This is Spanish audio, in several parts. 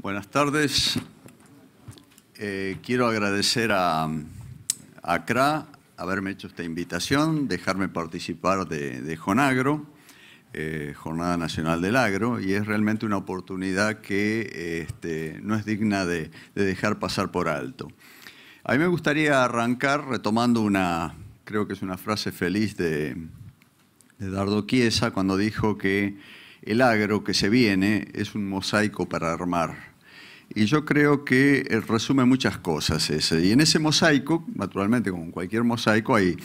Buenas tardes. Quiero agradecer a ACRA haberme hecho esta invitación, dejarme participar de JONAGRO, Jornada Nacional del Agro, y es realmente una oportunidad que no es digna de dejar pasar por alto. A mí me gustaría arrancar retomando creo que es una frase feliz de Dardo Chiesa, cuando dijo que el agro que se viene es un mosaico para armar. Y yo creo que resume muchas cosas ese. Y en ese mosaico, naturalmente, como en cualquier mosaico, hay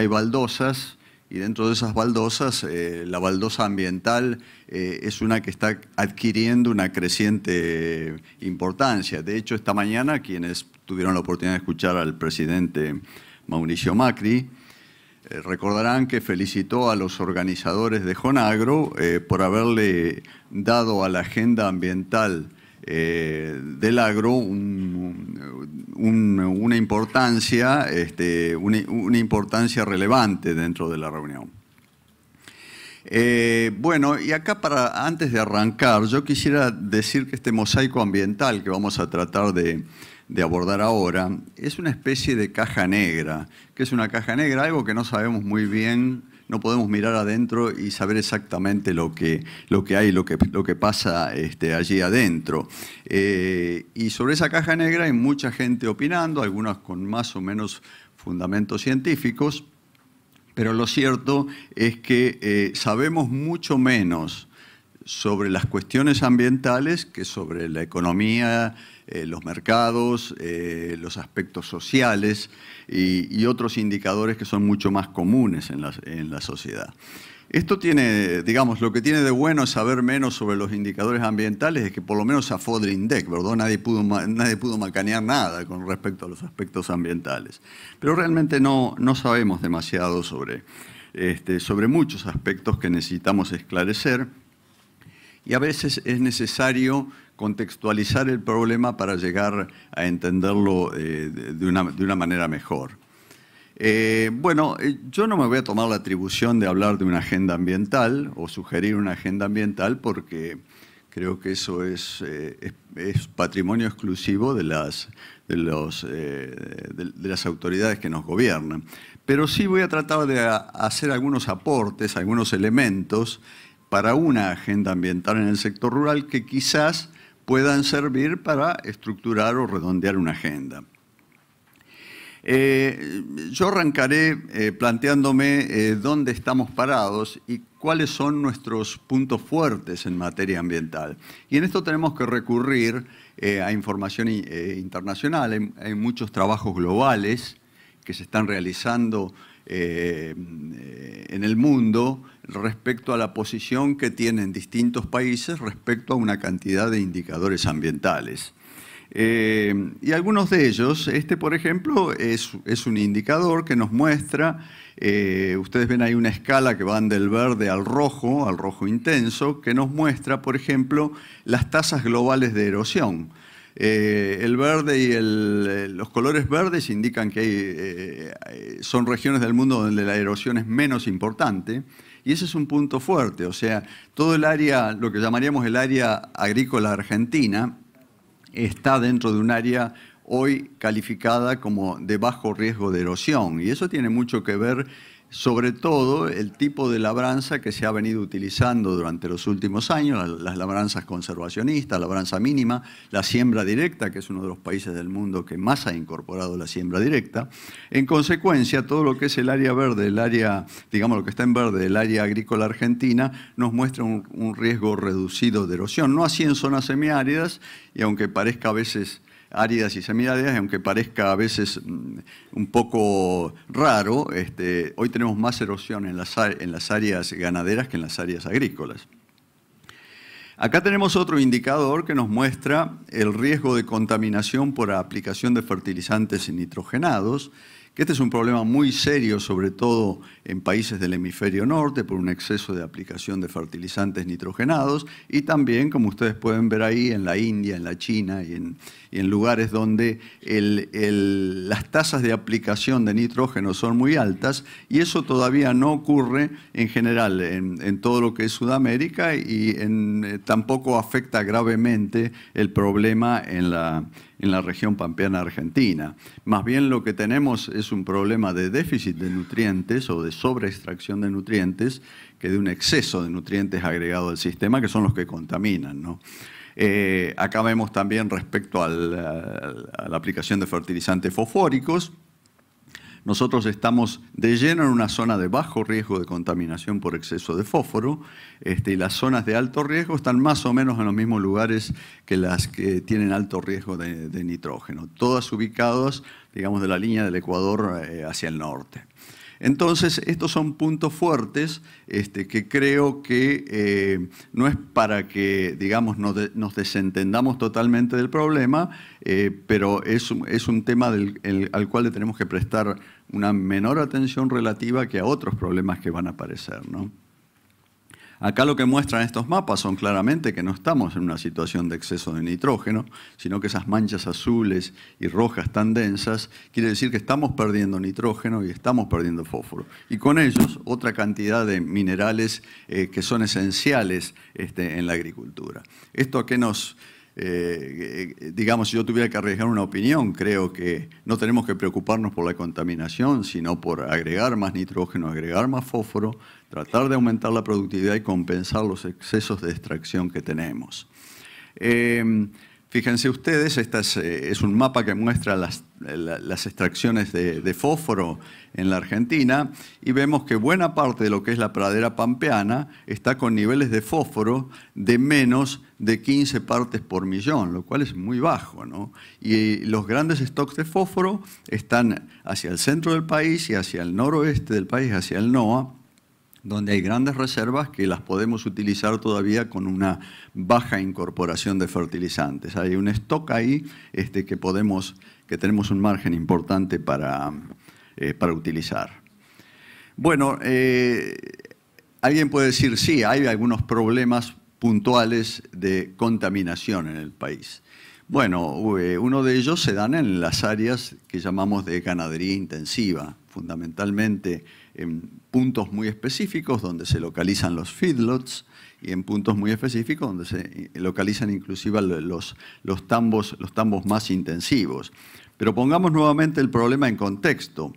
baldosas, y dentro de esas baldosas, la baldosa ambiental es una que está adquiriendo una creciente importancia. De hecho, esta mañana, quienes tuvieron la oportunidad de escuchar al presidente Mauricio Macri, recordarán que felicitó a los organizadores de JONAGRO por haberle dado a la agenda ambiental del agro una importancia relevante dentro de la reunión. Bueno, y acá antes de arrancar, yo quisiera decir que este mosaico ambiental que vamos a tratar de abordar ahora es una especie de caja negra. ¿Qué es una caja negra? Algo que no sabemos muy bien, no podemos mirar adentro y saber exactamente lo que hay, lo que pasa allí adentro. Y sobre esa caja negra hay mucha gente opinando, algunas con más o menos fundamentos científicos, pero lo cierto es que sabemos mucho menos sobre las cuestiones ambientales que sobre la economía, los mercados, los aspectos sociales y otros indicadores que son mucho más comunes en la sociedad. Esto tiene, digamos, lo que tiene de bueno saber menos sobre los indicadores ambientales es que por lo menos a Fodrindec, ¿verdad? Nadie pudo macanear nada con respecto a los aspectos ambientales. Pero realmente no sabemos demasiado sobre muchos aspectos que necesitamos esclarecer. Y a veces es necesario contextualizar el problema para llegar a entenderlo de una manera mejor. Bueno, yo no me voy a tomar la atribución de hablar de una agenda ambiental o sugerir una agenda ambiental porque creo que eso es patrimonio exclusivo de las autoridades que nos gobiernan. Pero sí voy a tratar de hacer algunos aportes, algunos elementos para una agenda ambiental en el sector rural que quizás puedan servir para estructurar o redondear una agenda. Yo arrancaré planteándome dónde estamos parados y cuáles son nuestros puntos fuertes en materia ambiental. Y en esto tenemos que recurrir a información internacional. Hay muchos trabajos globales que se están realizando en el mundo respecto a la posición que tienen distintos países respecto a una cantidad de indicadores ambientales. Y algunos de ellos, por ejemplo, es un indicador que nos muestra, ustedes ven ahí una escala que van del verde al rojo intenso, que nos muestra, por ejemplo, las tasas globales de erosión. El verde y los colores verdes indican que son regiones del mundo donde la erosión es menos importante y ese es un punto fuerte, o sea, todo el área, lo que llamaríamos el área agrícola argentina, está dentro de un área hoy calificada como de bajo riesgo de erosión y eso tiene mucho que ver sobre todo el tipo de labranza que se ha venido utilizando durante los últimos años, las labranzas conservacionistas, labranza mínima, la siembra directa, que es uno de los países del mundo que más ha incorporado la siembra directa. En consecuencia, todo lo que es el área verde, digamos lo que está en verde, el área agrícola argentina, nos muestra un riesgo reducido de erosión. No así en zonas semiáridas, y aunque parezca a veces áridas y semiáridas, aunque parezca a veces un poco raro, hoy tenemos más erosión en las áreas ganaderas que en las áreas agrícolas. Acá tenemos otro indicador que nos muestra el riesgo de contaminación por aplicación de fertilizantes nitrogenados, que este es un problema muy serio, sobre todo en países del hemisferio norte, por un exceso de aplicación de fertilizantes nitrogenados, y también, como ustedes pueden ver ahí, en la India, en la China y en lugares donde las tasas de aplicación de nitrógeno son muy altas, y eso todavía no ocurre en general en todo lo que es Sudamérica, y tampoco afecta gravemente el problema en la región pampeana argentina. Más bien lo que tenemos es un problema de déficit de nutrientes o de sobreextracción de nutrientes que de un exceso de nutrientes agregado al sistema, que son los que contaminan, ¿no? Acá vemos también respecto a la aplicación de fertilizantes fosfóricos. Nosotros estamos de lleno en una zona de bajo riesgo de contaminación por exceso de fósforo, y las zonas de alto riesgo están más o menos en los mismos lugares que las que tienen alto riesgo de nitrógeno, todas ubicadas, digamos, de la línea del Ecuador hacia el norte. Entonces, estos son puntos fuertes que creo que no es para que, digamos, nos desentendamos totalmente del problema, pero es un tema al cual le tenemos que prestar una menor atención relativa que a otros problemas que van a aparecer, ¿no? Acá lo que muestran estos mapas son claramente que no estamos en una situación de exceso de nitrógeno, sino que esas manchas azules y rojas tan densas quiere decir que estamos perdiendo nitrógeno y estamos perdiendo fósforo. Y con ellos otra cantidad de minerales que son esenciales en la agricultura. ¿Esto a qué nos...? Digamos, si yo tuviera que arriesgar una opinión, creo que no tenemos que preocuparnos por la contaminación, sino por agregar más nitrógeno, agregar más fósforo, tratar de aumentar la productividad y compensar los excesos de extracción que tenemos. Fíjense ustedes, este es un mapa que muestra las extracciones de fósforo en la Argentina, y vemos que buena parte de lo que es la pradera pampeana está con niveles de fósforo de menos de 15 partes por millón, lo cual es muy bajo, ¿no? Y los grandes stocks de fósforo están hacia el centro del país y hacia el noroeste del país, hacia el NOA, donde hay grandes reservas que las podemos utilizar todavía con una baja incorporación de fertilizantes. Hay un stock ahí que tenemos un margen importante para utilizar. Bueno, alguien puede decir, sí, hay algunos problemas puntuales de contaminación en el país. Bueno, uno de ellos se dan en las áreas que llamamos de ganadería intensiva, fundamentalmente en puntos muy específicos donde se localizan los feedlots y en puntos muy específicos donde se localizan inclusive los tambos más intensivos. Pero pongamos nuevamente el problema en contexto.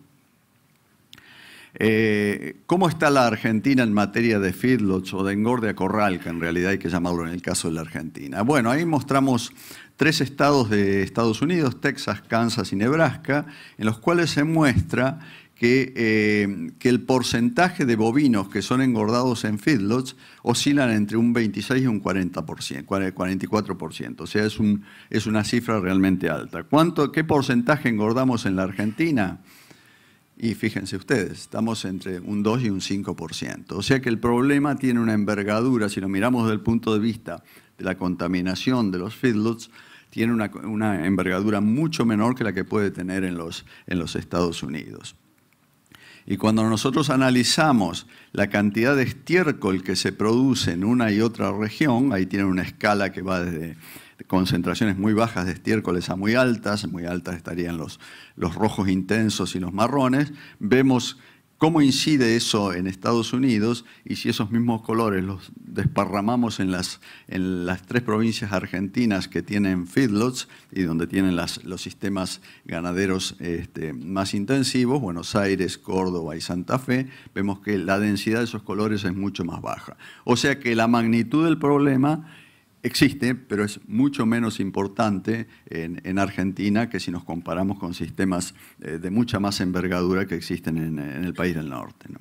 ¿Cómo está la Argentina en materia de feedlots o de engorde a corral, que en realidad hay que llamarlo en el caso de la Argentina? Bueno, ahí mostramos 3 estados de Estados Unidos, Texas, Kansas y Nebraska, en los cuales se muestra que el porcentaje de bovinos que son engordados en feedlots oscilan entre un 26 y un 40%, 44%. O sea, es una cifra realmente alta. ¿Qué porcentaje engordamos en la Argentina? Y fíjense ustedes, estamos entre un 2 y un 5%. O sea que el problema tiene una envergadura, si lo miramos desde el punto de vista de la contaminación de los feedlots, tiene una envergadura mucho menor que la que puede tener en los Estados Unidos. Y cuando nosotros analizamos la cantidad de estiércol que se produce en una y otra región, ahí tienen una escala que va desde concentraciones muy bajas de estiércoles a muy altas estarían los rojos intensos y los marrones, vemos cómo incide eso en Estados Unidos, y si esos mismos colores los desparramamos en las 3 provincias argentinas que tienen feedlots y donde tienen los sistemas ganaderos más intensivos, Buenos Aires, Córdoba y Santa Fe, vemos que la densidad de esos colores es mucho más baja. O sea que la magnitud del problema existe, pero es mucho menos importante en Argentina que si nos comparamos con sistemas de mucha más envergadura que existen en el país del norte, ¿no?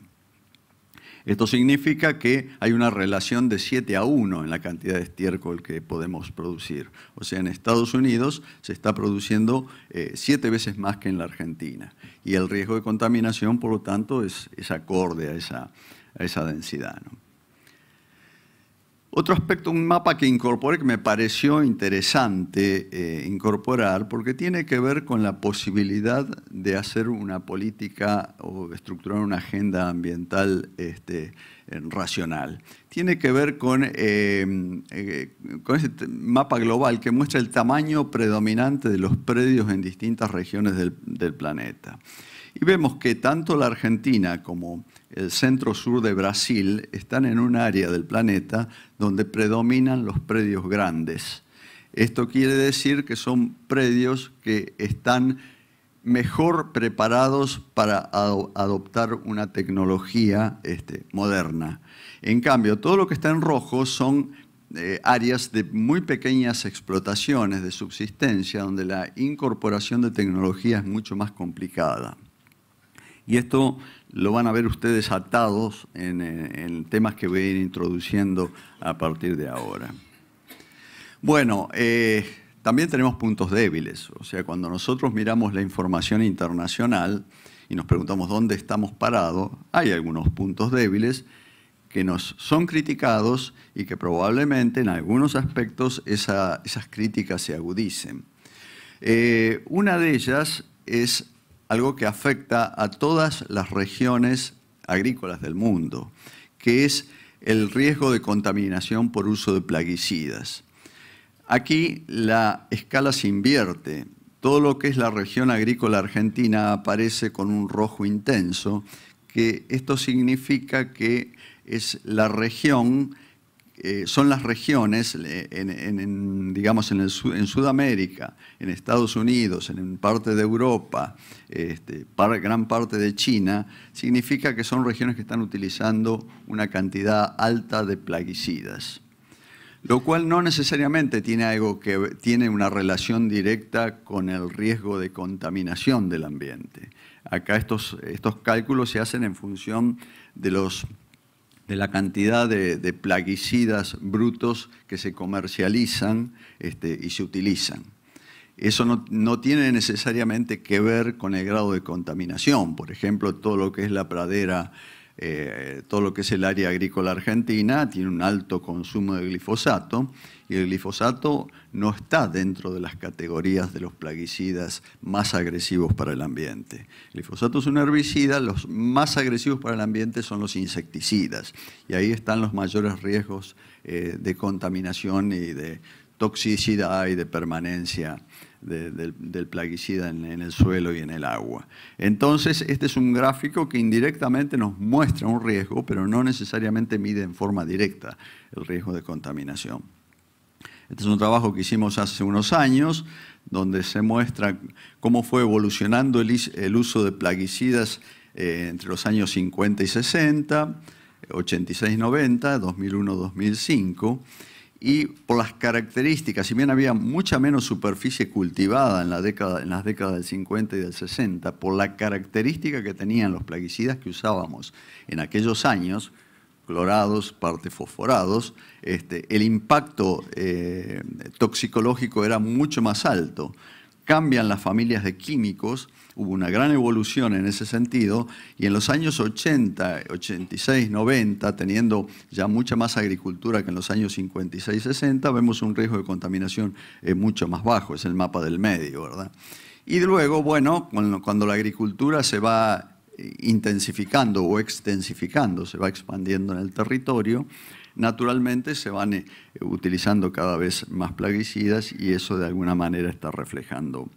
Esto significa que hay una relación de 7-1 en la cantidad de estiércol que podemos producir. O sea, en Estados Unidos se está produciendo 7 veces más que en la Argentina. Y el riesgo de contaminación, por lo tanto, es acorde a esa densidad, ¿no? Otro aspecto, un mapa que incorporé que me pareció interesante incorporar, porque tiene que ver con la posibilidad de hacer una política o estructurar una agenda ambiental racional. Tiene que ver con este mapa global que muestra el tamaño predominante de los predios en distintas regiones del planeta. Y vemos que tanto la Argentina como el centro-sur de Brasil están en un área del planeta donde predominan los predios grandes. Esto quiere decir que son predios que están mejor preparados para adoptar una tecnología moderna. En cambio, todo lo que está en rojo son áreas de muy pequeñas explotaciones de subsistencia donde la incorporación de tecnología es mucho más complicada. Y esto lo van a ver ustedes atados en temas que voy a ir introduciendo a partir de ahora. Bueno, también tenemos puntos débiles. O sea, cuando nosotros miramos la información internacional y nos preguntamos dónde estamos parados, hay algunos puntos débiles que nos son criticados y que probablemente en algunos aspectos esas críticas se agudicen. Una de ellas es algo que afecta a todas las regiones agrícolas del mundo, que es el riesgo de contaminación por uso de plaguicidas. Aquí la escala se invierte. Todo lo que es la región agrícola argentina aparece con un rojo intenso, que esto significa que es la región, son las regiones digamos en Sudamérica, en Estados Unidos, en parte de Europa, gran parte de China, significa que son regiones que están utilizando una cantidad alta de plaguicidas. Lo cual no necesariamente tiene una relación directa con el riesgo de contaminación del ambiente. Acá estos cálculos se hacen en función de la cantidad de plaguicidas brutos que se comercializan y se utilizan. Eso no tiene necesariamente que ver con el grado de contaminación. Por ejemplo, todo lo que es la pradera, todo lo que es el área agrícola argentina tiene un alto consumo de glifosato y el glifosato no está dentro de las categorías de los plaguicidas más agresivos para el ambiente. El glifosato es un herbicida, los más agresivos para el ambiente son los insecticidas y ahí están los mayores riesgos de contaminación y de toxicidad y de permanencia del plaguicida en el suelo y en el agua. Entonces, este es un gráfico que indirectamente nos muestra un riesgo, pero no necesariamente mide en forma directa el riesgo de contaminación. Este es un trabajo que hicimos hace unos años, donde se muestra cómo fue evolucionando el uso de plaguicidas entre los años 50 y 60, 86-90, 2001-2005, y por las características, si bien había mucha menos superficie cultivada en las décadas del 50 y del 60, por la característica que tenían los plaguicidas que usábamos en aquellos años, clorados, parte fosforados, el impacto toxicológico era mucho más alto. Cambian las familias de químicos, hubo una gran evolución en ese sentido, y en los años 80, 86, 90, teniendo ya mucha más agricultura que en los años 56, 60, vemos un riesgo de contaminación mucho más bajo, es el mapa del medio, ¿verdad? Y luego, bueno, cuando la agricultura se va intensificando o extensificando, se va expandiendo en el territorio, naturalmente se van utilizando cada vez más plaguicidas y eso de alguna manera está reflejando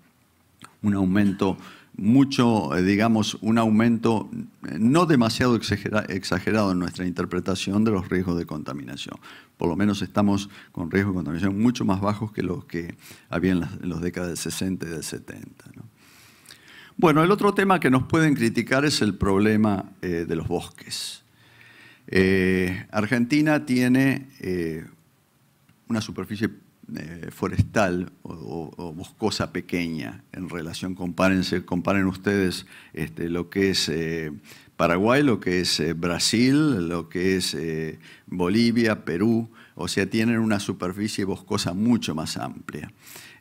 un aumento un aumento no demasiado exagerado en nuestra interpretación de los riesgos de contaminación. Por lo menos estamos con riesgos de contaminación mucho más bajos que los que había en las décadas del 60 y del 70, ¿no? Bueno, el otro tema que nos pueden criticar es el problema de los bosques. Argentina tiene una superficie forestal o boscosa pequeña en relación, comparen ustedes lo que es Paraguay, lo que es Brasil, lo que es Bolivia, Perú, o sea, tienen una superficie boscosa mucho más amplia.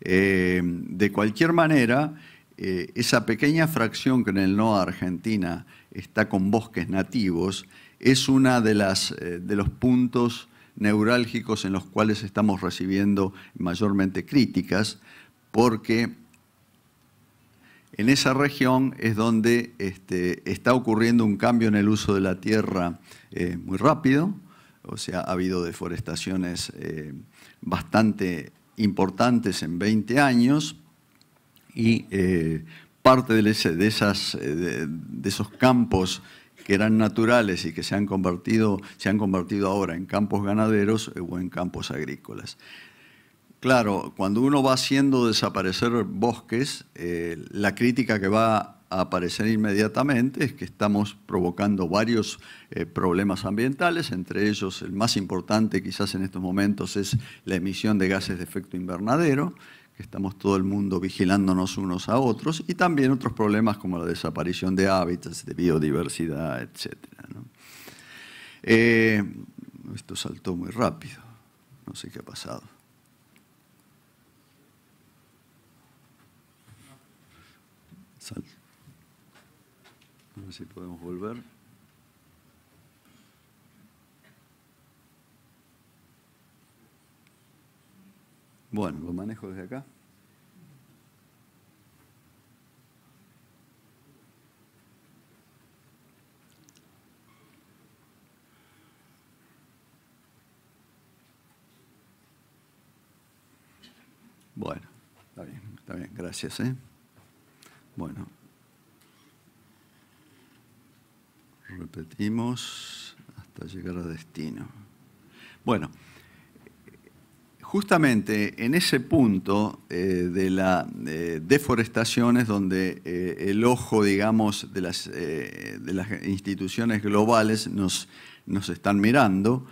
De cualquier manera, esa pequeña fracción que en el NOA Argentina está con bosques nativos es una de los puntos neurálgicos en los cuales estamos recibiendo mayormente críticas, porque en esa región es donde está ocurriendo un cambio en el uso de la tierra muy rápido. O sea, ha habido deforestaciones bastante importantes en 20 años y parte de esos campos que eran naturales y que se han convertido ahora en campos ganaderos o en campos agrícolas. Claro, cuando uno va haciendo desaparecer bosques, la crítica que va a aparecer inmediatamente es que estamos provocando varios problemas ambientales, entre ellos el más importante quizás en estos momentos es la emisión de gases de efecto invernadero, que estamos todo el mundo vigilándonos unos a otros, y también otros problemas como la desaparición de hábitats, de biodiversidad, etc., ¿no? Esto saltó muy rápido, no sé qué ha pasado. A ver si podemos volver. Bueno, lo manejo desde acá. Bueno, está bien, gracias, ¿eh? Bueno. Repetimos hasta llegar a destino. Bueno, justamente en ese punto de la deforestación es donde el ojo, digamos, de las instituciones globales nos están mirando.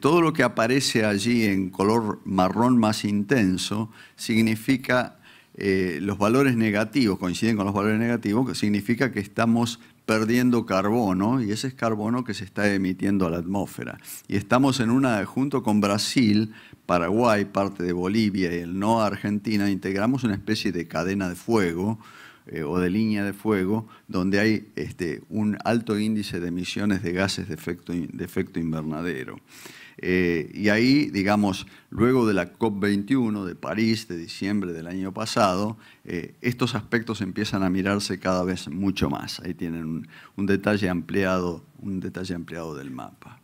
Todo lo que aparece allí en color marrón más intenso significa los valores negativos, coinciden con los valores negativos, que significa que estamos perdiendo carbono, y ese es carbono que se está emitiendo a la atmósfera. Y estamos junto con Brasil, Paraguay, parte de Bolivia y el NOA Argentina, integramos una especie de cadena de fuego o de línea de fuego, donde hay un alto índice de emisiones de gases de efecto invernadero. Y ahí, digamos, luego de la COP21 de París, de diciembre del año pasado, estos aspectos empiezan a mirarse cada vez mucho más. Ahí tienen un detalle ampliado del mapa.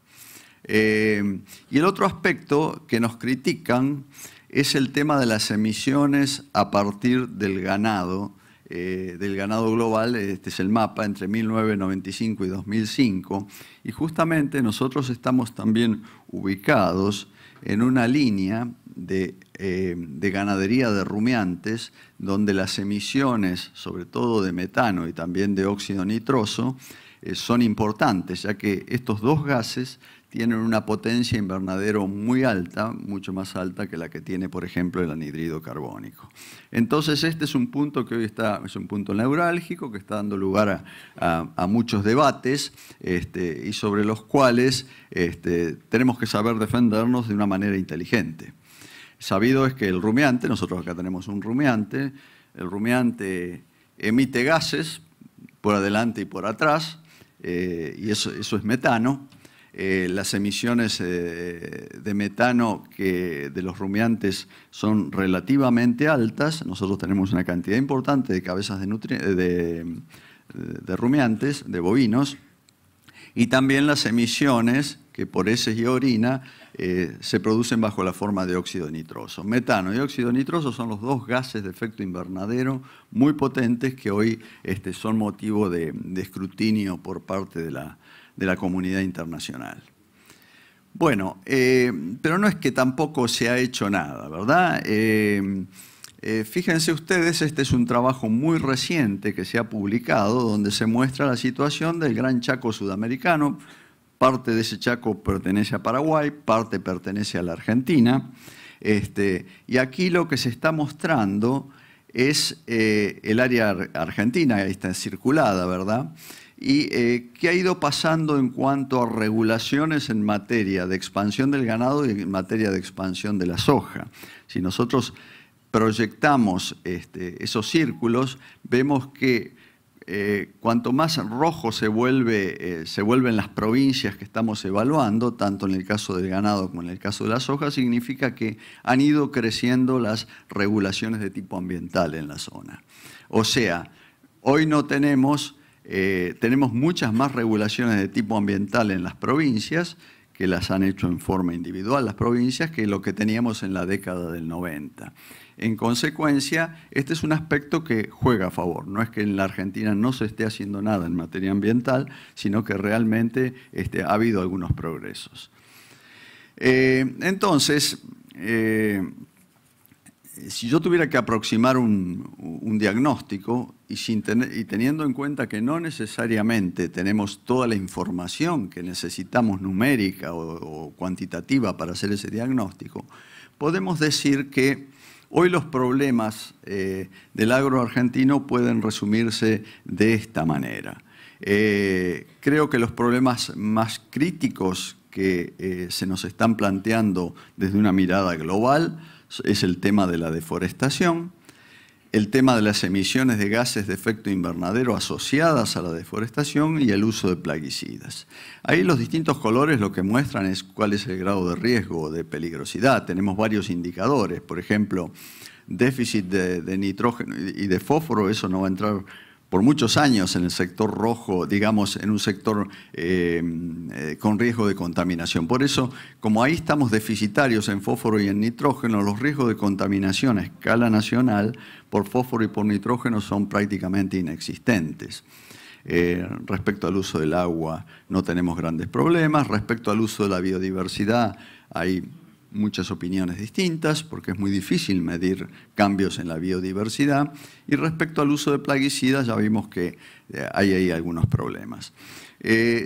Y el otro aspecto que nos critican es el tema de las emisiones a partir del ganado global. Este es el mapa entre 1995 y 2005, y justamente nosotros estamos también ubicados en una línea de ganadería de rumiantes, donde las emisiones, sobre todo de metano y también de óxido nitroso, son importantes, ya que estos dos gases tienen una potencia invernadero muy alta, mucho más alta que la que tiene, por ejemplo, el anhídrido carbónico. Entonces, este es un punto que hoy es un punto neurálgico, que está dando lugar a muchos debates y sobre los cuales tenemos que saber defendernos de una manera inteligente. Sabido es que el rumiante, nosotros acá tenemos un rumiante, el rumiante emite gases por adelante y por atrás, y eso es metano. Las emisiones de metano de los rumiantes son relativamente altas. Nosotros tenemos una cantidad importante de cabezas de rumiantes, de bovinos, y también las emisiones que por heces y orina se producen bajo la forma de óxido nitroso. Metano y óxido nitroso son los dos gases de efecto invernadero muy potentes que hoy son motivo de escrutinio por parte de la comunidad internacional. Bueno, pero no es que tampoco se ha hecho nada, ¿verdad? Fíjense ustedes, este es un trabajo muy reciente que se ha publicado, donde se muestra la situación del Gran Chaco sudamericano. Parte de ese Chaco pertenece a Paraguay, parte pertenece a la Argentina. Y aquí lo que se está mostrando es el área argentina, ahí está circulada, ¿verdad? Y qué ha ido pasando en cuanto a regulaciones en materia de expansión del ganado y en materia de expansión de la soja. Si nosotros proyectamos esos círculos, vemos que cuanto más rojo se vuelven las provincias que estamos evaluando, tanto en el caso del ganado como en el caso de la soja, significa que han ido creciendo las regulaciones de tipo ambiental en la zona. O sea, hoy no tenemos muchas más regulaciones de tipo ambiental en las provincias, que las han hecho en forma individual las provincias, que lo que teníamos en la década del 90. En consecuencia, este es un aspecto que juega a favor. No es que en la Argentina no se esté haciendo nada en materia ambiental, sino que realmente ha habido algunos progresos. Entonces, si yo tuviera que aproximar un diagnóstico y teniendo en cuenta que no necesariamente tenemos toda la información que necesitamos numérica o cuantitativa para hacer ese diagnóstico, podemos decir que hoy los problemas del agro argentino pueden resumirse de esta manera. Creo que los problemas más críticos que se nos están planteando desde una mirada global es el tema de la deforestación, el tema de las emisiones de gases de efecto invernadero asociadas a la deforestación y el uso de plaguicidas. Ahí los distintos colores lo que muestran es cuál es el grado de riesgo o de peligrosidad. Tenemos varios indicadores, por ejemplo, déficit de nitrógeno y de fósforo, eso no va a entrar por muchos años en el sector rojo, digamos, en un sector con riesgo de contaminación. Por eso, como ahí estamos deficitarios en fósforo y en nitrógeno, los riesgos de contaminación a escala nacional por fósforo y por nitrógeno son prácticamente inexistentes. Respecto al uso del agua no tenemos grandes problemas. Respecto al uso de la biodiversidad hay muchas opiniones distintas porque es muy difícil medir cambios en la biodiversidad, y respecto al uso de plaguicidas ya vimos que hay ahí algunos problemas.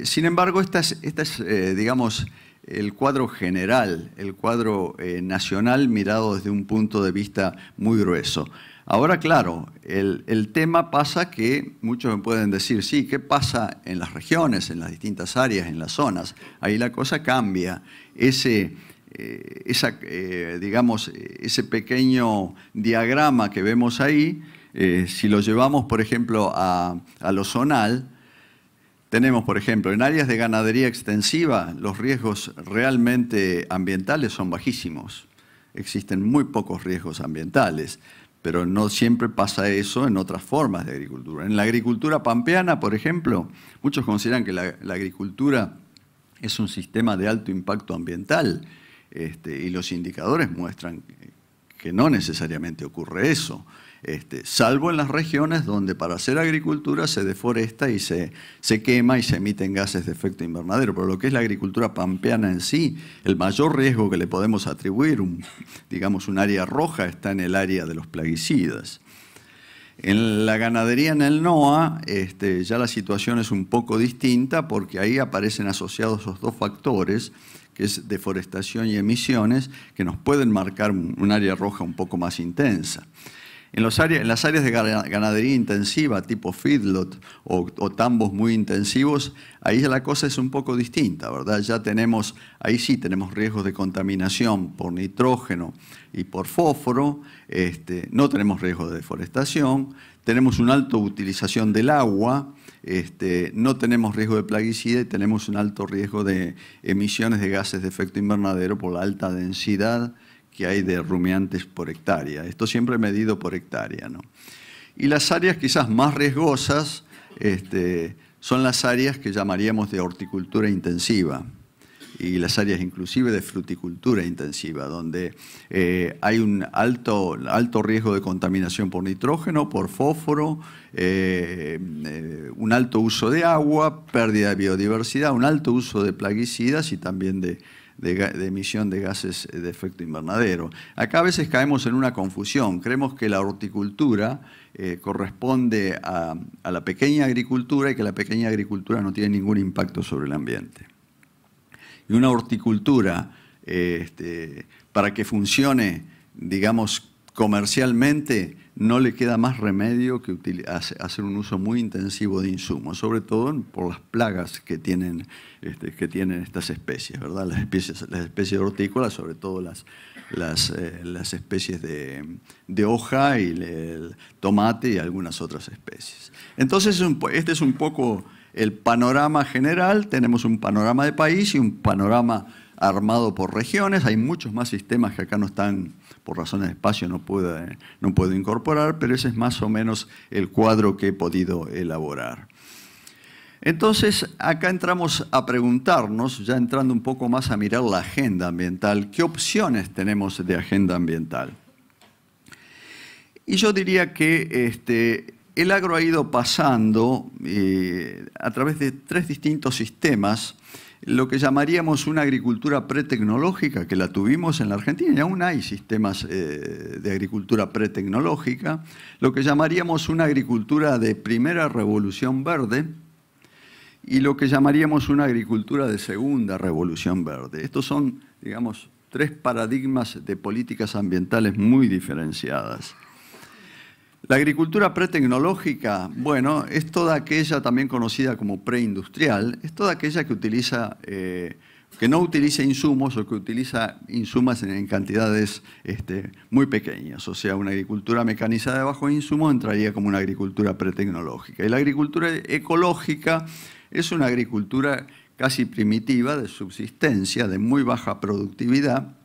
Sin embargo, este es digamos, el cuadro general, el cuadro nacional mirado desde un punto de vista muy grueso. Ahora, claro, el tema pasa que muchos me pueden decir, sí, ¿qué pasa en las regiones, en las distintas áreas, en las zonas? Ahí la cosa cambia. Digamos, ese pequeño diagrama que vemos ahí, si lo llevamos, por ejemplo, a lo zonal, tenemos, por ejemplo, en áreas de ganadería extensiva, los riesgos realmente ambientales son bajísimos. Existen muy pocos riesgos ambientales, pero no siempre pasa eso en otras formas de agricultura. En la agricultura pampeana, por ejemplo, muchos consideran que la agricultura es un sistema de alto impacto ambiental, y los indicadores muestran que no necesariamente ocurre eso, salvo en las regiones donde para hacer agricultura se deforesta y se quema y se emiten gases de efecto invernadero. Pero lo que es la agricultura pampeana en sí, el mayor riesgo que le podemos atribuir, digamos un área roja, está en el área de los plaguicidas. En la ganadería en el NOA ya la situación es un poco distinta porque ahí aparecen asociados esos dos factores, que es deforestación y emisiones, que nos pueden marcar un área roja un poco más intensa. En las áreas de ganadería intensiva, tipo feedlot o tambos muy intensivos, ahí ya la cosa es un poco distinta, ¿verdad? Ya tenemos, ahí sí tenemos riesgos de contaminación por nitrógeno y por fósforo, no tenemos riesgo de deforestación, tenemos una alta utilización del agua, no tenemos riesgo de plaguicida y tenemos un alto riesgo de emisiones de gases de efecto invernadero por la alta densidad que hay de rumiantes por hectárea. Esto siempre medido por hectárea, ¿no? Y las áreas quizás más riesgosas son las áreas que llamaríamos de horticultura intensiva y las áreas inclusive de fruticultura intensiva, donde hay un alto riesgo de contaminación por nitrógeno, por fósforo, un alto uso de agua, pérdida de biodiversidad, un alto uso de plaguicidas y también de emisión de gases de efecto invernadero. Acá a veces caemos en una confusión. Creemos que la horticultura corresponde a la pequeña agricultura y que la pequeña agricultura no tiene ningún impacto sobre el ambiente. Y una horticultura, para que funcione, digamos, comercialmente, no le queda más remedio que hacer un uso muy intensivo de insumos, sobre todo por las plagas que tienen estas especies, ¿verdad? Las especies hortícolas, sobre todo las especies de hoja y el tomate y algunas otras especies. Entonces, este es un poco el panorama general. Tenemos un panorama de país y un panorama armado por regiones. Hay muchos más sistemas que acá no están, por razones de espacio no puedo incorporar, pero ese es más o menos el cuadro que he podido elaborar. Entonces, acá entramos a preguntarnos, ya entrando un poco más a mirar la agenda ambiental, ¿qué opciones tenemos de agenda ambiental? Y yo diría que el agro ha ido pasando a través de 3 distintos sistemas, lo que llamaríamos una agricultura pretecnológica, que la tuvimos en la Argentina, y aún hay sistemas de agricultura pretecnológica, lo que llamaríamos una agricultura de primera revolución verde, y lo que llamaríamos una agricultura de segunda revolución verde. Estos son, digamos, 3 paradigmas de políticas ambientales muy diferenciadas. La agricultura pretecnológica, bueno, es toda aquella también conocida como preindustrial, es toda aquella que utiliza, que no utiliza insumos o que utiliza insumos en cantidades muy pequeñas. O sea, una agricultura mecanizada de bajo insumo entraría como una agricultura pretecnológica. Y la agricultura ecológica es una agricultura casi primitiva, de subsistencia, de muy baja productividad,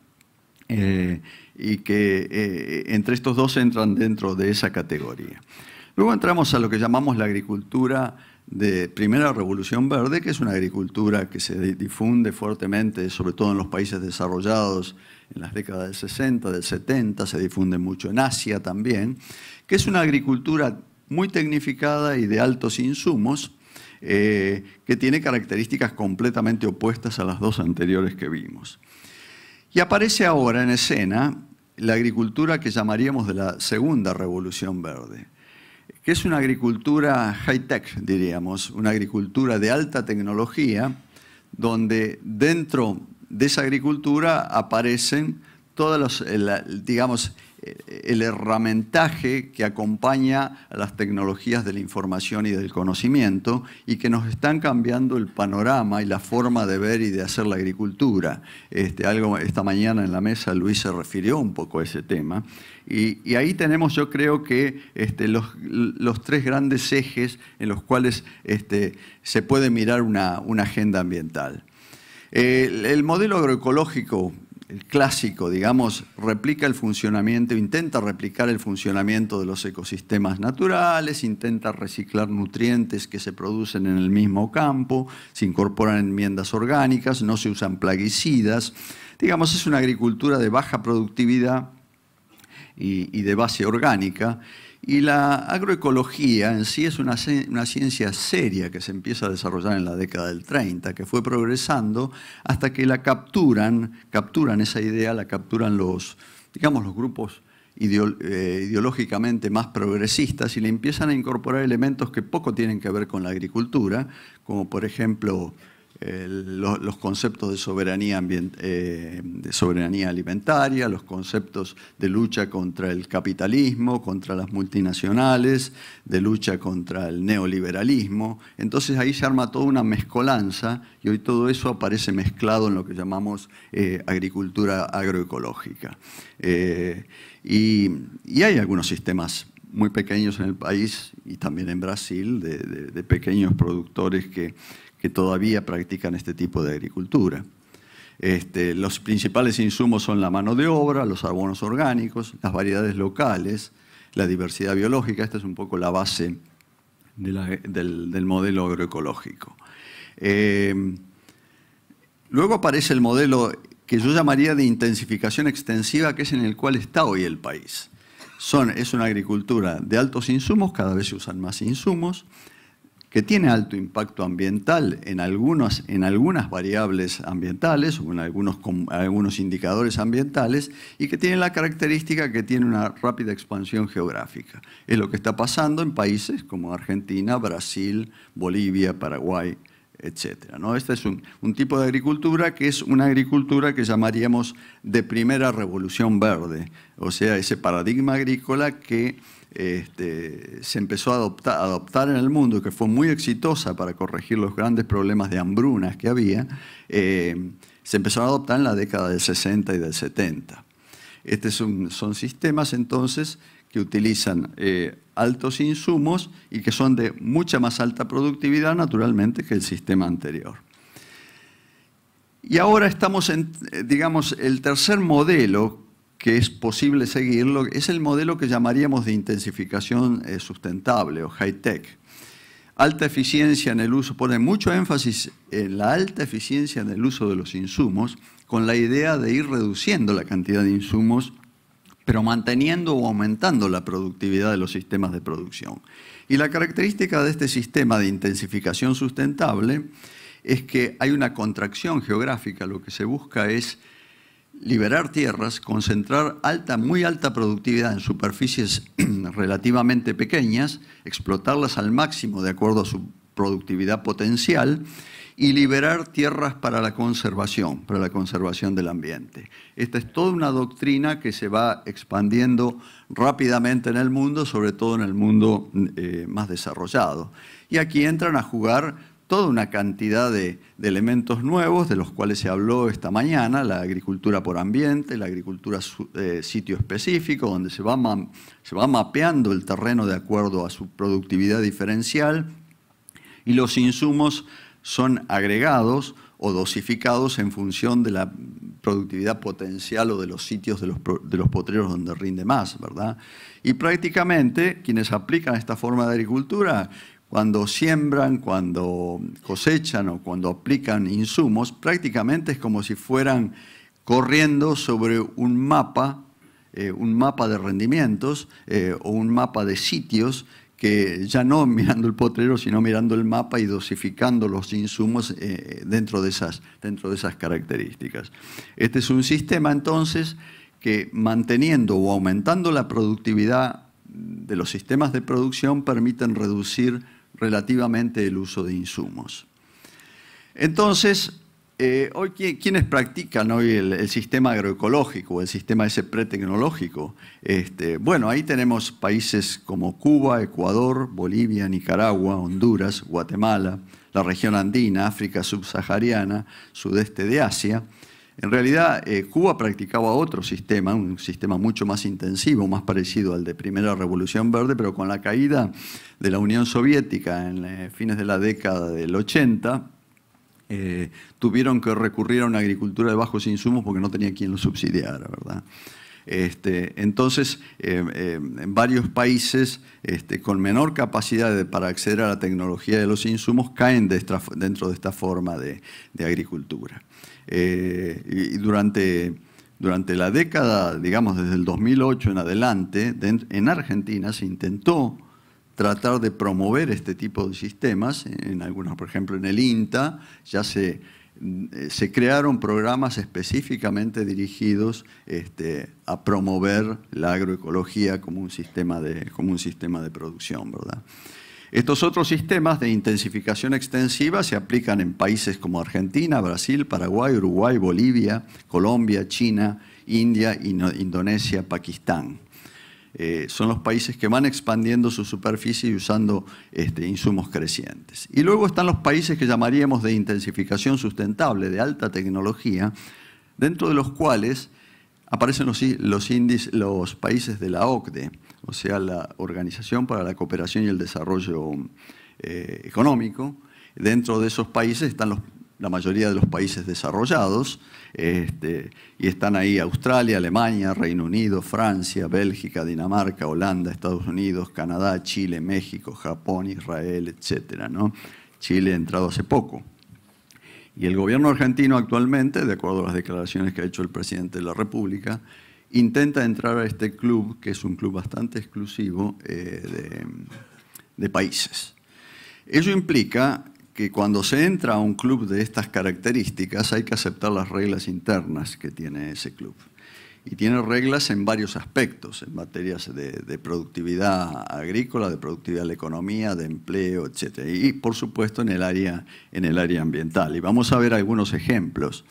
y que entre estos dos entran dentro de esa categoría. Luego entramos a lo que llamamos la agricultura de primera revolución verde, que es una agricultura que se difunde fuertemente, sobre todo en los países desarrollados en las décadas del 60, del 70, se difunde mucho en Asia también, que es una agricultura muy tecnificada y de altos insumos, que tiene características completamente opuestas a las 2 anteriores que vimos. Y aparece ahora en escena la agricultura que llamaríamos de la segunda revolución verde, que es una agricultura high-tech, diríamos, una agricultura de alta tecnología, donde dentro de esa agricultura aparecen todos los, digamos, el herramientaje que acompaña a las tecnologías de la información y del conocimiento y que nos están cambiando el panorama y la forma de ver y de hacer la agricultura. Esta mañana en la mesa Luis se refirió un poco a ese tema y ahí tenemos, yo creo que los 3 grandes ejes en los cuales se puede mirar una agenda ambiental. El modelo agroecológico, el clásico, digamos, replica el funcionamiento, intenta replicar el funcionamiento de los ecosistemas naturales, intenta reciclar nutrientes que se producen en el mismo campo, se incorporan enmiendas orgánicas, no se usan plaguicidas. Digamos, es una agricultura de baja productividad y de base orgánica. Y la agroecología en sí es una ciencia seria que se empieza a desarrollar en la década del 30, que fue progresando hasta que la capturan esa idea, la capturan los grupos ideológicamente más progresistas y le empiezan a incorporar elementos que poco tienen que ver con la agricultura, como por ejemplo los conceptos de soberanía alimentaria, los conceptos de lucha contra el capitalismo, contra las multinacionales, de lucha contra el neoliberalismo. Entonces ahí se arma toda una mezcolanza y hoy todo eso aparece mezclado en lo que llamamos agricultura agroecológica. Y hay algunos sistemas muy pequeños en el país y también en Brasil de pequeños productores que todavía practican este tipo de agricultura. Los principales insumos son la mano de obra, los abonos orgánicos, las variedades locales, la diversidad biológica. Esta es un poco la base del modelo agroecológico. Luego aparece el modelo que yo llamaría de intensificación extensiva, que es en el cual está hoy el país. Es una agricultura de altos insumos, cada vez se usan más insumos, que tiene alto impacto ambiental en algunas variables ambientales o en algunos indicadores ambientales y que tiene la característica que tiene una rápida expansión geográfica. Es lo que está pasando en países como Argentina, Brasil, Bolivia, Paraguay, etc. ¿no? Este es un tipo de agricultura que es una agricultura que llamaríamos de primera revolución verde, o sea, ese paradigma agrícola que se empezó a adoptar en el mundo, que fue muy exitosa para corregir los grandes problemas de hambrunas que había, se empezó a adoptar en la década del 60 y del 70. Son sistemas entonces que utilizan altos insumos y que son de mucha más alta productividad naturalmente que el sistema anterior. Y ahora estamos en, digamos, el tercer modelo que es posible seguirlo, es el modelo que llamaríamos de intensificación sustentable o high-tech. Alta eficiencia en el uso, pone mucho énfasis en la alta eficiencia en el uso de los insumos, con la idea de ir reduciendo la cantidad de insumos, pero manteniendo o aumentando la productividad de los sistemas de producción. Y la característica de este sistema de intensificación sustentable es que hay una contracción geográfica. Lo que se busca es liberar tierras, concentrar muy alta productividad en superficies relativamente pequeñas, explotarlas al máximo de acuerdo a su productividad potencial y liberar tierras para la conservación del ambiente. Esta es toda una doctrina que se va expandiendo rápidamente en el mundo, sobre todo en el mundo más desarrollado. Y aquí entran a jugar toda una cantidad de elementos nuevos de los cuales se habló esta mañana, la agricultura por ambiente, la agricultura sitio específico, donde se va mapeando el terreno de acuerdo a su productividad diferencial, y los insumos son agregados o dosificados en función de la productividad potencial o de los sitios de los potreros donde rinde más, ¿verdad? Y prácticamente quienes aplican esta forma de agricultura, cuando siembran, cuando cosechan o cuando aplican insumos, prácticamente es como si fueran corriendo sobre un mapa de rendimientos o un mapa de sitios, que ya no mirando el potrero, sino mirando el mapa y dosificando los insumos dentro de esas características. Este es un sistema, entonces, que manteniendo o aumentando la productividad de los sistemas de producción permiten reducir relativamente el uso de insumos. Entonces, hoy, ¿quiénes practican hoy el sistema agroecológico o el sistema ese pretecnológico? Bueno, ahí tenemos países como Cuba, Ecuador, Bolivia, Nicaragua, Honduras, Guatemala, la región andina, África subsahariana, sudeste de Asia. En realidad, Cuba practicaba otro sistema, un sistema mucho más intensivo, más parecido al de primera Revolución Verde, pero con la caída de la Unión Soviética en fines de la década del 80, tuvieron que recurrir a una agricultura de bajos insumos porque no tenía quien lo subsidiara, ¿verdad? Entonces, en varios países con menor capacidad para acceder a la tecnología de los insumos caen dentro de esta forma de agricultura. Y durante la década, digamos desde el 2008 en adelante, en Argentina se intentó tratar de promover este tipo de sistemas. En algunos, por ejemplo, en el INTA ya se crearon programas específicamente dirigidos a promover la agroecología como un sistema de producción, ¿verdad? Estos otros sistemas de intensificación extensiva se aplican en países como Argentina, Brasil, Paraguay, Uruguay, Bolivia, Colombia, China, India, Indonesia, Pakistán. Son los países que van expandiendo su superficie y usando insumos crecientes. Y luego están los países que llamaríamos de intensificación sustentable, de alta tecnología, dentro de los cuales aparecen los países de la OCDE, o sea, la Organización para la Cooperación y el Desarrollo Económico. Dentro de esos países están la mayoría de los países desarrollados, y están ahí Australia, Alemania, Reino Unido, Francia, Bélgica, Dinamarca, Holanda, Estados Unidos, Canadá, Chile, México, Japón, Israel, etcétera, ¿no? Chile ha entrado hace poco. Y el gobierno argentino actualmente, de acuerdo a las declaraciones que ha hecho el presidente de la República, intenta entrar a este club, que es un club bastante exclusivo de países. Ello implica que cuando se entra a un club de estas características hay que aceptar las reglas internas que tiene ese club. Y tiene reglas en varios aspectos, en materias de productividad agrícola, de productividad de la economía, de empleo, etc. Y, por supuesto, en el área ambiental. Y vamos a ver algunos ejemplos.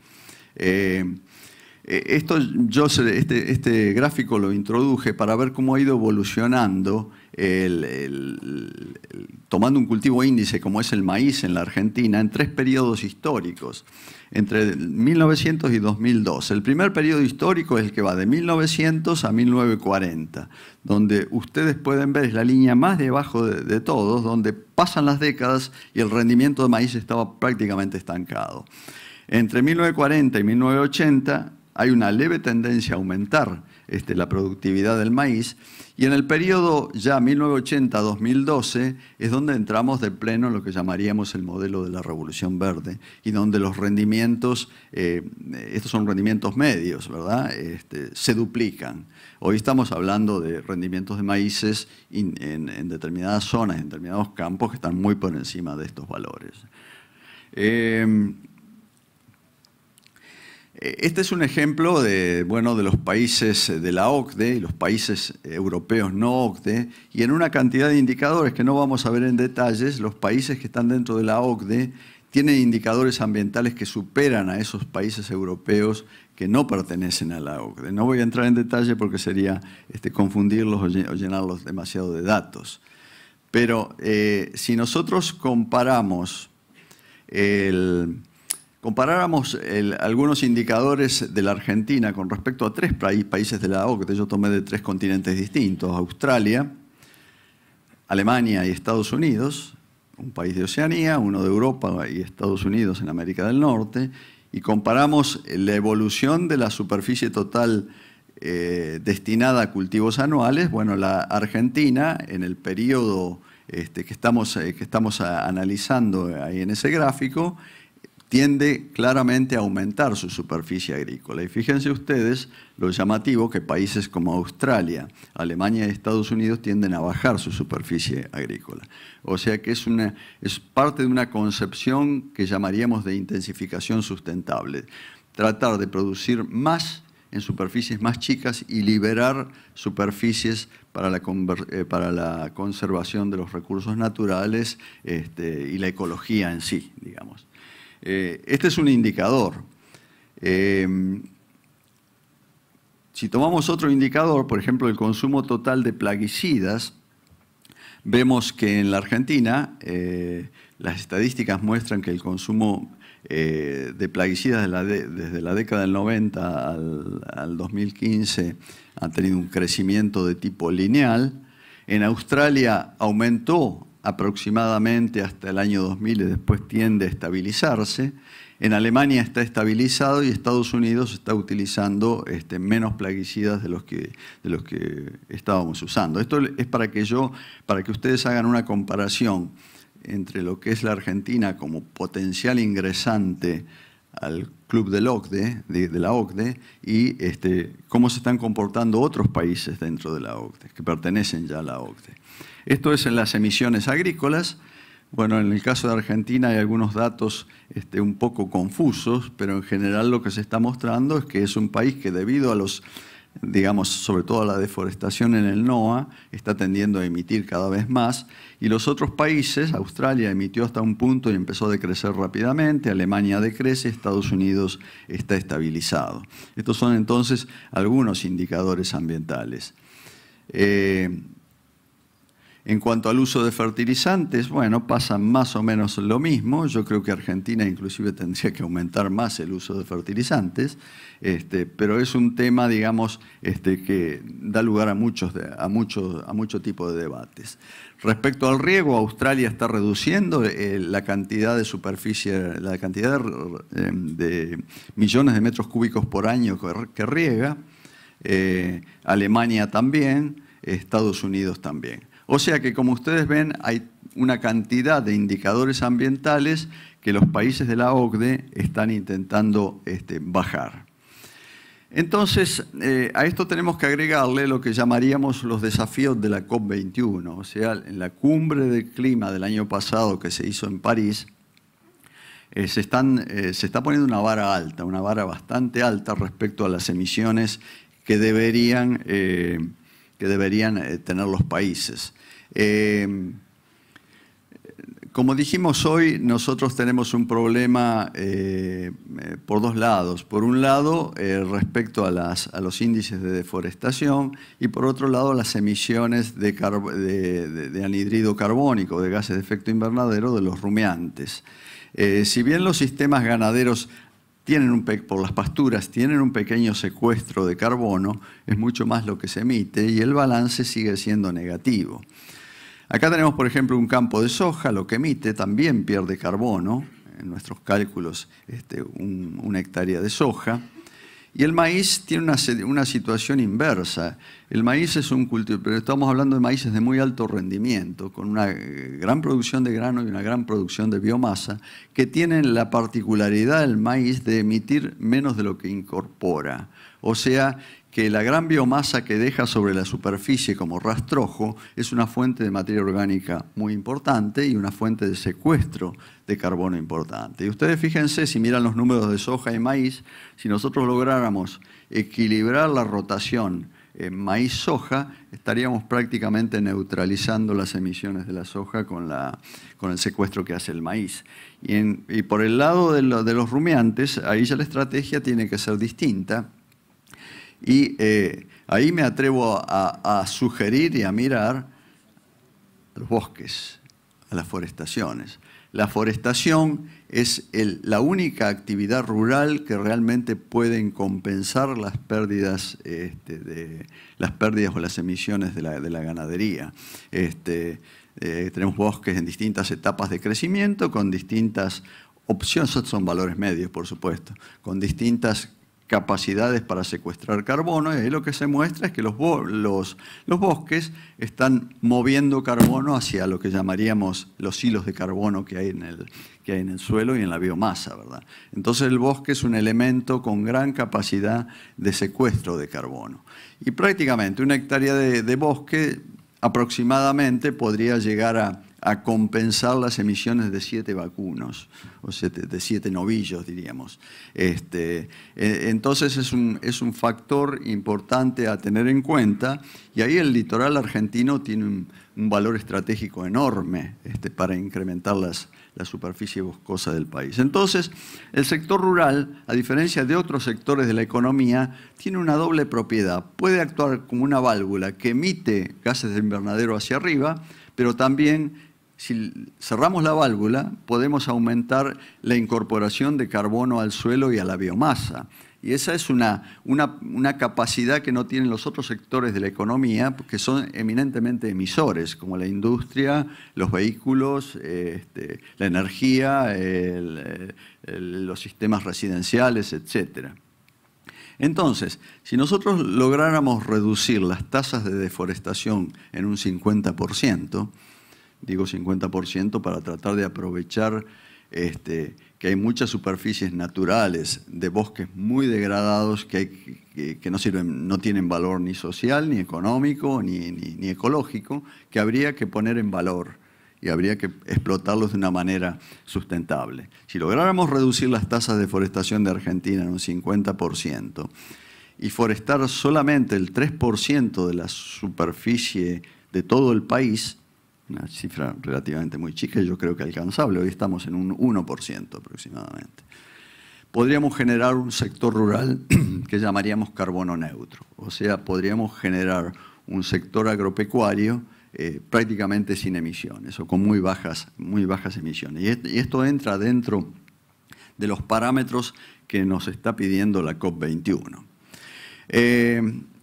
Este gráfico lo introduje para ver cómo ha ido evolucionando, tomando un cultivo índice como es el maíz en la Argentina, en 3 periodos históricos, entre 1900 y 2002. El primer periodo histórico es el que va de 1900 a 1940, donde ustedes pueden ver, es la línea más debajo de todos, donde pasan las décadas y el rendimiento de maíz estaba prácticamente estancado. Entre 1940 y 1980 hay una leve tendencia a aumentar la productividad del maíz, y en el periodo ya 1980-2012 es donde entramos de pleno en lo que llamaríamos el modelo de la Revolución Verde, y donde los rendimientos, estos son rendimientos medios, ¿verdad? Se duplican. Hoy estamos hablando de rendimientos de maíces en determinadas zonas, en determinados campos que están muy por encima de estos valores. Este es un ejemplo de los países de la OCDE y los países europeos no OCDE, y en una cantidad de indicadores que no vamos a ver en detalles. Los países que están dentro de la OCDE tienen indicadores ambientales que superan a esos países europeos que no pertenecen a la OCDE. No voy a entrar en detalle porque sería confundirlos o llenarlos demasiado de datos. Pero si nosotros comparáramos algunos indicadores de la Argentina con respecto a 3 países de la OCDE, yo tomé de 3 continentes distintos: Australia, Alemania y Estados Unidos, un país de Oceanía, uno de Europa y Estados Unidos en América del Norte, y comparamos la evolución de la superficie total destinada a cultivos anuales. Bueno, la Argentina, en el periodo que estamos analizando ahí en ese gráfico, tiende claramente a aumentar su superficie agrícola. Y fíjense ustedes lo llamativo, que países como Australia, Alemania y Estados Unidos tienden a bajar su superficie agrícola. O sea que es parte de una concepción que llamaríamos de intensificación sustentable. Tratar de producir más en superficies más chicas y liberar superficies para la conservación de los recursos naturales y la ecología en sí, digamos. Este es un indicador. Si tomamos otro indicador, por ejemplo, el consumo total de plaguicidas, vemos que en la Argentina las estadísticas muestran que el consumo de plaguicidas desde la década del 90 al 2015 ha tenido un crecimiento de tipo lineal. En Australia aumentó aproximadamente hasta el año 2000 y después tiende a estabilizarse. En Alemania está estabilizado y Estados Unidos está utilizando menos plaguicidas de los que estábamos usando. Esto es para que ustedes hagan una comparación entre lo que es la Argentina como potencial ingresante al club de la OCDE y cómo se están comportando otros países dentro de la OCDE, que pertenecen ya a la OCDE. Esto es en las emisiones agrícolas. Bueno, en el caso de Argentina hay algunos datos un poco confusos, pero en general lo que se está mostrando es que es un país que, debido a sobre todo a la deforestación en el NOA, está tendiendo a emitir cada vez más, y los otros países, Australia emitió hasta un punto y empezó a decrecer rápidamente, Alemania decrece, Estados Unidos está estabilizado. Estos son entonces algunos indicadores ambientales. En cuanto al uso de fertilizantes, bueno, pasa más o menos lo mismo. Yo creo que Argentina inclusive tendría que aumentar más el uso de fertilizantes, pero es un tema, digamos, que da lugar a mucho tipo de debates. Respecto al riego, Australia está reduciendo la cantidad de superficie, la cantidad de millones de metros cúbicos por año que riega. Alemania también, Estados Unidos también. O sea que, como ustedes ven, hay una cantidad de indicadores ambientales que los países de la OCDE están intentando bajar. Entonces, a esto tenemos que agregarle lo que llamaríamos los desafíos de la COP21. O sea, en la cumbre del clima del año pasado que se hizo en París, se está poniendo una vara alta, una vara bastante alta respecto a las emisiones que deberían tener los países. Como dijimos hoy, nosotros tenemos un problema por dos lados. Por un lado, respecto a los índices de deforestación y por otro lado, las emisiones de anhídrido carbónico, de gases de efecto invernadero de los rumiantes. Si bien los sistemas ganaderos por las pasturas tienen un pequeño secuestro de carbono, es mucho más lo que se emite y el balance sigue siendo negativo. Acá tenemos, por ejemplo, un campo de soja, lo que emite también pierde carbono, en nuestros cálculos una hectárea de soja. Y el maíz tiene una situación inversa. El maíz es un cultivo, pero estamos hablando de maíces de muy alto rendimiento, con una gran producción de grano y una gran producción de biomasa, que tienen la particularidad del maíz de emitir menos de lo que incorpora. O sea, que la gran biomasa que deja sobre la superficie como rastrojo es una fuente de materia orgánica muy importante y una fuente de secuestro de carbono importante. Y ustedes fíjense, si miran los números de soja y maíz, si nosotros lográramos equilibrar la rotación maíz-soja, estaríamos prácticamente neutralizando las emisiones de la soja con el secuestro que hace el maíz. Y por el lado de los rumiantes, ahí ya la estrategia tiene que ser distinta. Y ahí me atrevo a sugerir y a mirar a los bosques, a las forestaciones. La forestación es la única actividad rural que realmente pueden compensar las pérdidas, o las emisiones de la ganadería. Tenemos bosques en distintas etapas de crecimiento, con distintas opciones, son valores medios, por supuesto, con distintas capacidades para secuestrar carbono, y ahí lo que se muestra es que los bosques están moviendo carbono hacia lo que llamaríamos los hilos de carbono que hay en el suelo y en la biomasa, ¿verdad? Entonces el bosque es un elemento con gran capacidad de secuestro de carbono. Y prácticamente una hectárea de bosque aproximadamente podría llegar a compensar las emisiones de 7 vacunos, o de 7 novillos, diríamos. Entonces es un factor importante a tener en cuenta, y ahí el litoral argentino tiene un valor estratégico enorme para incrementar la superficie boscosa del país. Entonces, el sector rural, a diferencia de otros sectores de la economía, tiene una doble propiedad. Puede actuar como una válvula que emite gases de invernadero hacia arriba, pero también, si cerramos la válvula, podemos aumentar la incorporación de carbono al suelo y a la biomasa. Y esa es una capacidad que no tienen los otros sectores de la economía, que son eminentemente emisores, como la industria, los vehículos, la energía, los sistemas residenciales, etc. Entonces, si nosotros lográramos reducir las tasas de deforestación en un 50%, digo 50% para tratar de aprovechar que hay muchas superficies naturales de bosques muy degradados que no sirven, no tienen valor ni social, ni económico, ni ecológico, que habría que poner en valor y habría que explotarlos de una manera sustentable. Si lográramos reducir las tasas de deforestación de Argentina en un 50% y forestar solamente el 3% de la superficie de todo el país, una cifra relativamente muy chica y yo creo que alcanzable, hoy estamos en un 1% aproximadamente, podríamos generar un sector rural que llamaríamos carbono neutro. O sea, podríamos generar un sector agropecuario prácticamente sin emisiones o con muy bajas emisiones. Y esto entra dentro de los parámetros que nos está pidiendo la COP21.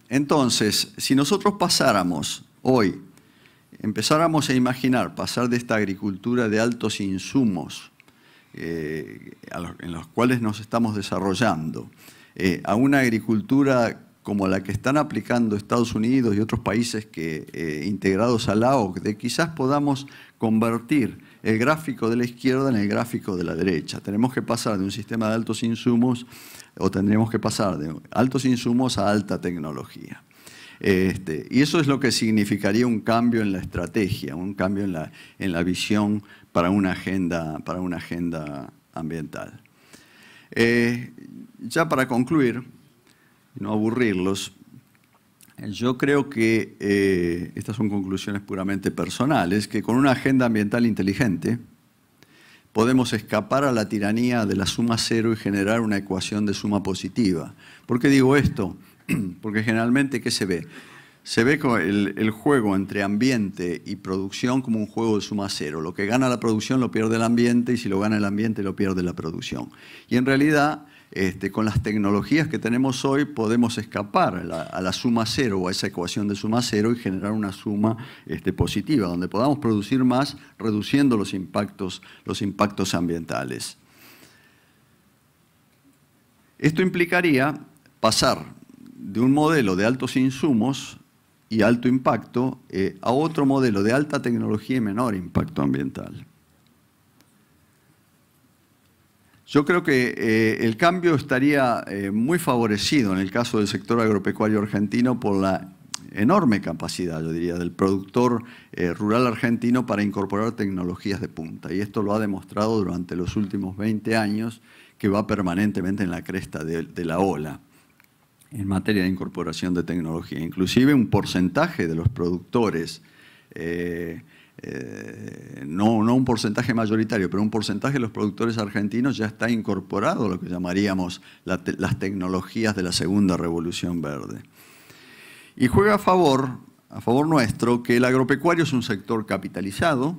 Entonces, si nosotros pasáramos hoy, empezáramos a imaginar pasar de esta agricultura de altos insumos en los cuales nos estamos desarrollando a una agricultura como la que están aplicando Estados Unidos y otros países integrados a la OCDE, quizás podamos convertir el gráfico de la izquierda en el gráfico de la derecha. Tenemos que pasar de un sistema de altos insumos, o tendremos que pasar de altos insumos a alta tecnología. Y eso es lo que significaría un cambio en la estrategia, un cambio en la visión para una agenda ambiental. Ya para concluir, y no aburrirlos, yo creo que estas son conclusiones puramente personales, que con una agenda ambiental inteligente, podemos escapar a la tiranía de la suma cero y generar una ecuación de suma positiva. ¿Por qué digo esto? Porque generalmente, ¿qué se ve? Se ve el juego entre ambiente y producción como un juego de suma cero. Lo que gana la producción lo pierde el ambiente, y si lo gana el ambiente lo pierde la producción. Y en realidad, con las tecnologías que tenemos hoy, podemos escapar a la suma cero o a esa ecuación de suma cero y generar una suma positiva, donde podamos producir más reduciendo los impactos ambientales. Esto implicaría pasar de un modelo de altos insumos y alto impacto a otro modelo de alta tecnología y menor impacto ambiental. Yo creo que el cambio estaría muy favorecido en el caso del sector agropecuario argentino por la enorme capacidad, yo diría, del productor rural argentino para incorporar tecnologías de punta. Y esto lo ha demostrado durante los últimos 20 años, que va permanentemente en la cresta de la ola en materia de incorporación de tecnología. Inclusive un porcentaje de los productores, no un porcentaje mayoritario, pero un porcentaje de los productores argentinos ya está incorporado a lo que llamaríamos las tecnologías de la segunda revolución verde. Y juega a favor nuestro, que el agropecuario es un sector capitalizado,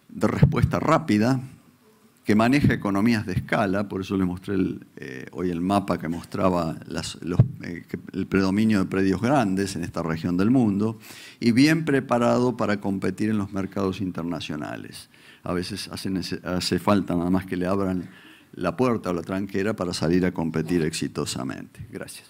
de respuesta rápida, que maneja economías de escala. Por eso les mostré hoy el mapa que mostraba el predominio de predios grandes en esta región del mundo, y bien preparado para competir en los mercados internacionales. A veces hace falta nada más que le abran la puerta o la tranquera para salir a competir exitosamente. Gracias.